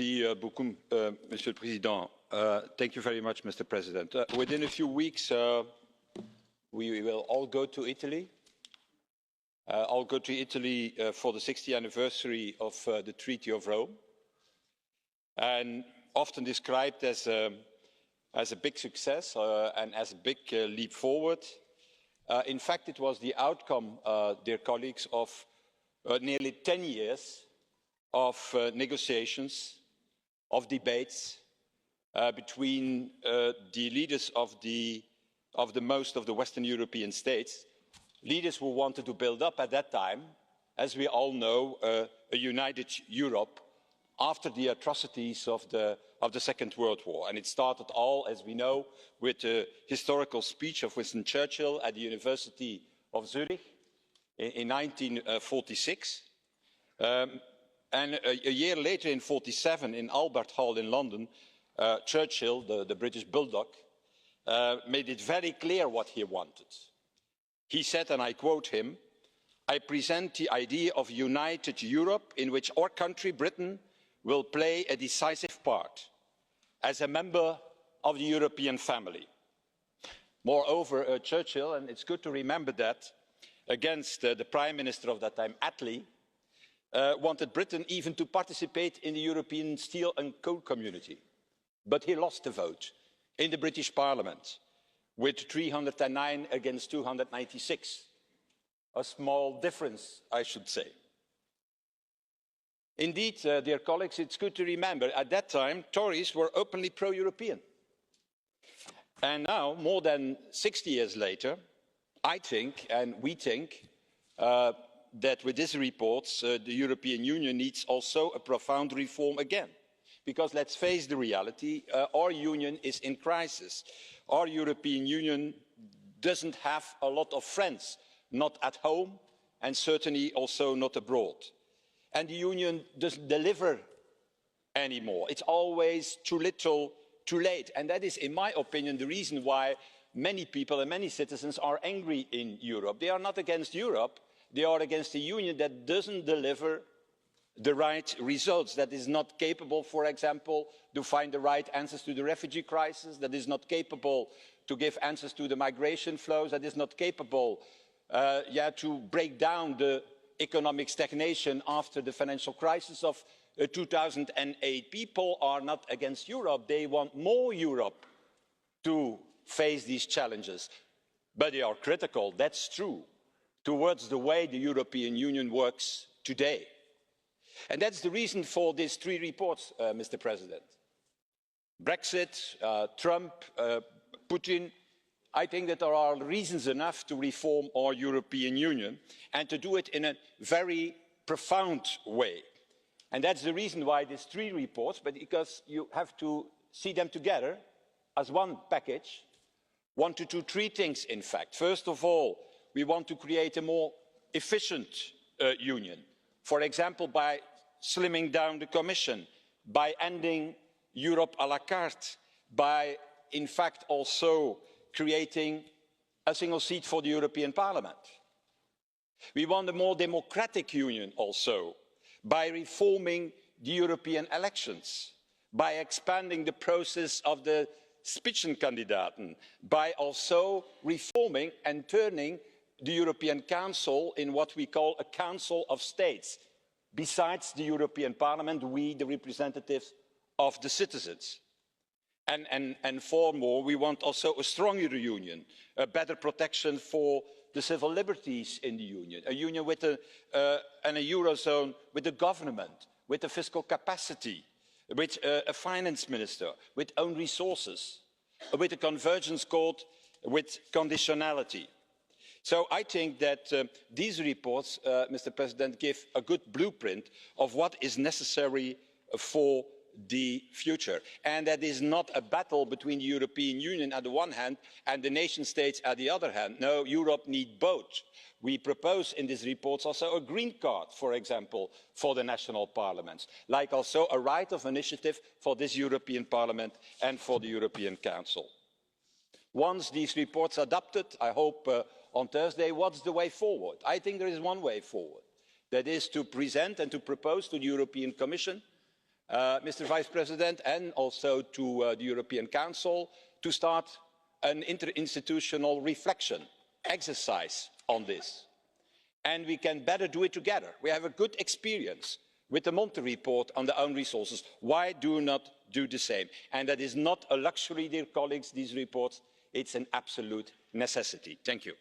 Monsieur le Président. Thank you very much, Mr. President. Within a few weeks, we will all go to Italy. I'll go to Italy for the 60th anniversary of the Treaty of Rome, and often described as a big success and as a big leap forward. In fact, it was the outcome, dear colleagues, of nearly 10 years of negotiations, of debates between the leaders of most of the Western European states, leaders who wanted to build up at that time, as we all know, a united Europe after the atrocities of the Second World War. And it started all, as we know, with the historical speech of Winston Churchill at the University of Zurich in 1946. And a year later, in 1947, in Albert Hall in London, Churchill, the British bulldog, made it very clear what he wanted. He said, and I quote him, "I present the idea of united Europe in which our country, Britain, will play a decisive part as a member of the European family." Moreover, Churchill, and it's good to remember that, against the Prime Minister of that time, Attlee, wanted Britain even to participate in the European steel and coal community. But he lost the vote in the British Parliament with 309 against 296. A small difference, I should say. Indeed, dear colleagues, it's good to remember, at that time, Tories were openly pro-European. And now, more than 60 years later, I think, and we think, that with these reports, the European Union needs also a profound reform again. Because let's face the reality, our union is in crisis. Our European Union doesn't have a lot of friends, not at home, and certainly also not abroad. And the union doesn't deliver anymore. It's always too little, too late. And that is, in my opinion, the reason why many people and many citizens are angry in Europe. They are not against Europe. They are against a union that doesn't deliver the right results, that is not capable, for example, to find the right answers to the refugee crisis, that is not capable to give answers to the migration flows, that is not capable to break down the economic stagnation after the financial crisis of 2008. People are not against Europe. They want more Europe to face these challenges. But they are critical, that's true, towards the way the European Union works today. And that's the reason for these three reports, Mr. President. Brexit, Trump, Putin. I think that there are reasons enough to reform our European Union and to do it in a very profound way. And that's the reason why these three reports, but because you have to see them together as one package, want to do three things, in fact. First of all, we want to create a more efficient union. For example, by slimming down the Commission, by ending Europe à la carte, by, in fact, also creating a single seat for the European Parliament. We want a more democratic union also, by reforming the European elections, by expanding the process of the Spitzenkandidaten, by also reforming and turning the European Council in what we call a Council of States. Besides the European Parliament, we, the representatives of the citizens. And furthermore, we want also a stronger union, a better protection for the civil liberties in the union, a union with a Eurozone with a government, with a fiscal capacity, with a finance minister, with own resources, with a convergence code, with conditionality. So I think that these reports, Mr. President, give a good blueprint of what is necessary for the future. And that is not a battle between the European Union on the one hand and the nation states on the other hand. No, Europe needs both. We propose in these reports also a green card, for example, for the national parliaments, like also a right of initiative for this European Parliament and for the European Council. Once these reports are adopted, I hope on Thursday, what's the way forward? I think there is one way forward. That is to present and to propose to the European Commission Mr. Vice President, and also to the European Council to start an interinstitutional reflection exercise on this. And we can better do it together. We have a good experience with the Monti report on the own resources. Why do we not do the same? And that is not a luxury, dear colleagues, these reports. It's an absolute necessity. Thank you.